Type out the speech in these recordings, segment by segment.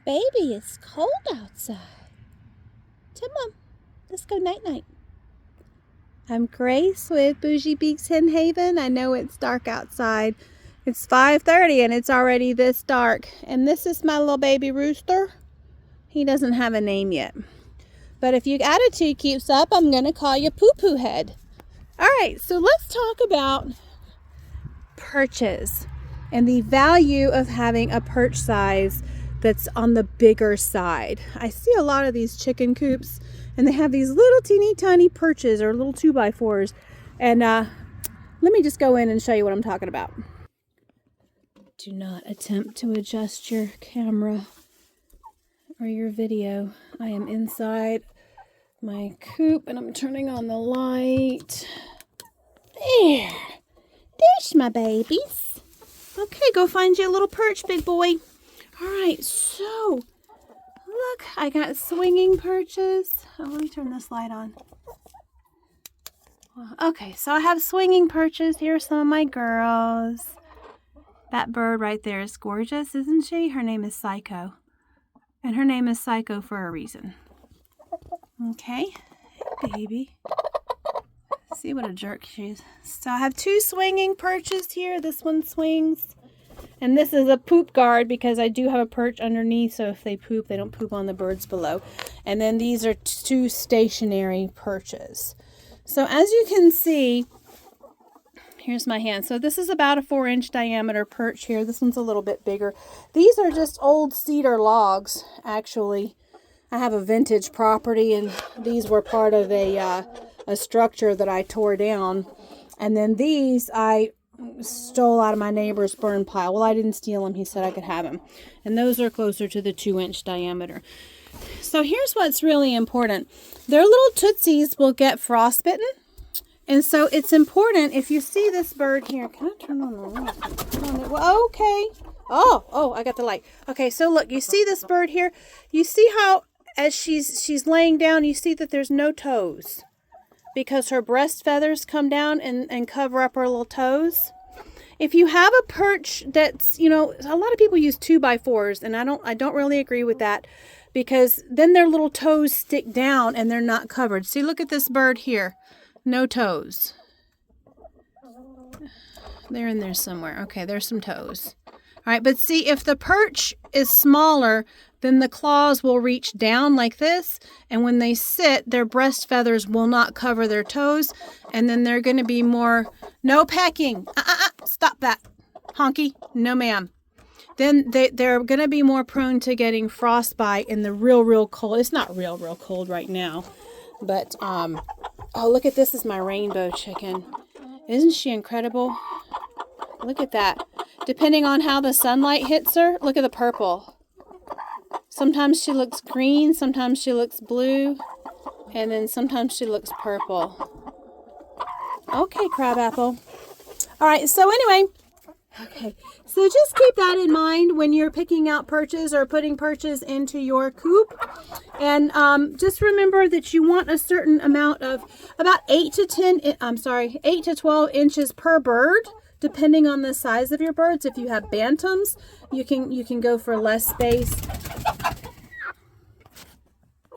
Baby, it's cold outside. Come on, let's go night-night. I'm Grace with Boujee, Beaks, Hen Haven. I know it's dark outside. It's 5:30 and it's already this dark. And this is my little baby rooster. He doesn't have a name yet. But if your attitude keeps up, I'm going to call you Poo-Poo Head. All right, so let's talk about perches and the value of having a perch size that's on the bigger side. I see a lot of these chicken coops and they have these little teeny tiny perches or little 2x4s. And let me just go in and show you what I'm talking about. Do not attempt to adjust your camera or your video. I am inside my coop and I'm turning on the light. There. There's my babies. Okay, go find you a little perch, big boy. All right, so look, I got swinging perches. Oh, let me turn this light on. Okay, so I have swinging perches. Here are some of my girls. That bird right there is gorgeous, isn't she? Her name is Psycho. And her name is Psycho for a reason. Okay, hey, baby. See what a jerk she is. So I have two swinging perches here. This one swings. And this is a poop guard because I do have a perch underneath, so if they poop, they don't poop on the birds below. And then these are two stationary perches. So as you can see, here's my hand. So this is about a 4-inch diameter perch here. This one's a little bit bigger. These are just old cedar logs, actually. I have a vintage property, and these were part of a structure that I tore down. And then these I stole out of my neighbor's burn pile. Well, I didn't steal them. He said I could have them. And those are closer to the 2-inch diameter. So here's what's really important. Their little tootsies will get frostbitten. And so it's important, if you see this bird here. Can I turn on the light? Well, okay. Oh, I got the light. Okay, so look, you see this bird here? You see how as she's laying down, you see that there's no toes, because her breast feathers come down and cover up her little toes. If you have a perch that's, a lot of people use 2x4s, and I don't really agree with that, because then their little toes stick down and they're not covered. See, look at this bird here. No toes. They're in there somewhere. Okay, there's some toes. All right, but see, if the perch is smaller, then the claws will reach down like this, and when they sit, their breast feathers will not cover their toes, and then they're going to be more, no pecking, stop that, honky, no ma'am. Then they're going to be more prone to getting frostbite in the real cold. It's not real cold right now, but, oh, look at this is my rainbow chicken. Isn't she incredible? Look at that. Depending on how the sunlight hits her, look at the purple. Sometimes she looks green, sometimes she looks blue, and then sometimes she looks purple. Okay, crabapple. All right, so anyway, so just keep that in mind when you're picking out perches or putting perches into your coop. And just remember that you want a certain amount of about 8 to 12 inches per bird, depending on the size of your birds. If you have bantams, you can go for less space.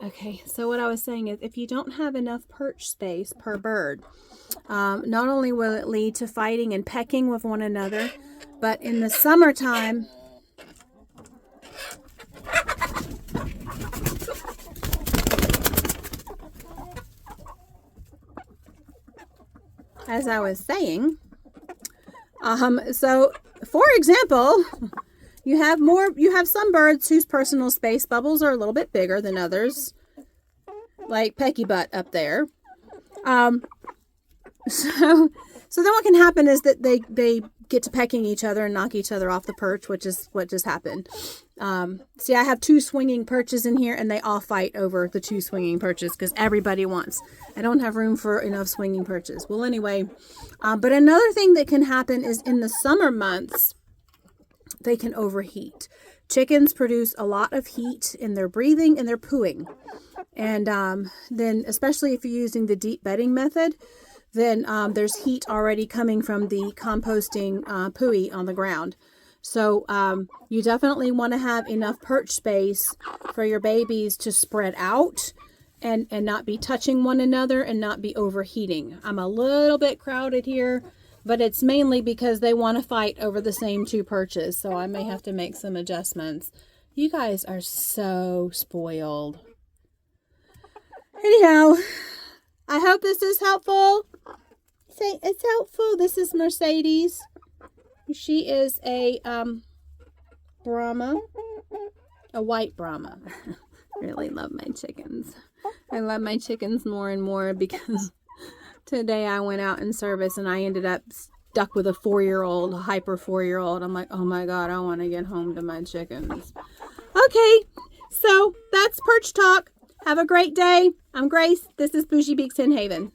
Okay, so what I was saying is, if you don't have enough perch space per bird, not only will it lead to fighting and pecking with one another, but in the summertime, as I was saying, so for example, you have some birds whose personal space bubbles are a little bit bigger than others, like Pecky Butt up there. So then what can happen is that they get to pecking each other and knock each other off the perch, which is what just happened. See, I have two swinging perches in here, and they all fight over the two swinging perches because everybody wants. I don't have room for enough swinging perches. Well, anyway, but another thing that can happen is in the summer months, they can overheat. Chickens produce a lot of heat in their breathing and their pooing. And then, especially if you're using the deep bedding method, then there's heat already coming from the composting pooey on the ground. So you definitely want to have enough perch space for your babies to spread out and not be touching one another and not be overheating. I'm a little bit crowded here, but it's mainly because they want to fight over the same 2 perches. So I may have to make some adjustments. You guys are so spoiled. Anyhow, I hope this is helpful. Say it's helpful. This is Mercedes. She is a Brahma, a white Brahma. Really love my chickens. I love my chickens more and more because today I went out in service and I ended up stuck with a 4-year-old, a hyper 4-year-old. I'm like, oh my God, I want to get home to my chickens. Okay, so that's Perch Talk. Have a great day. I'm Grace. This is Boujee Beaks in Haven.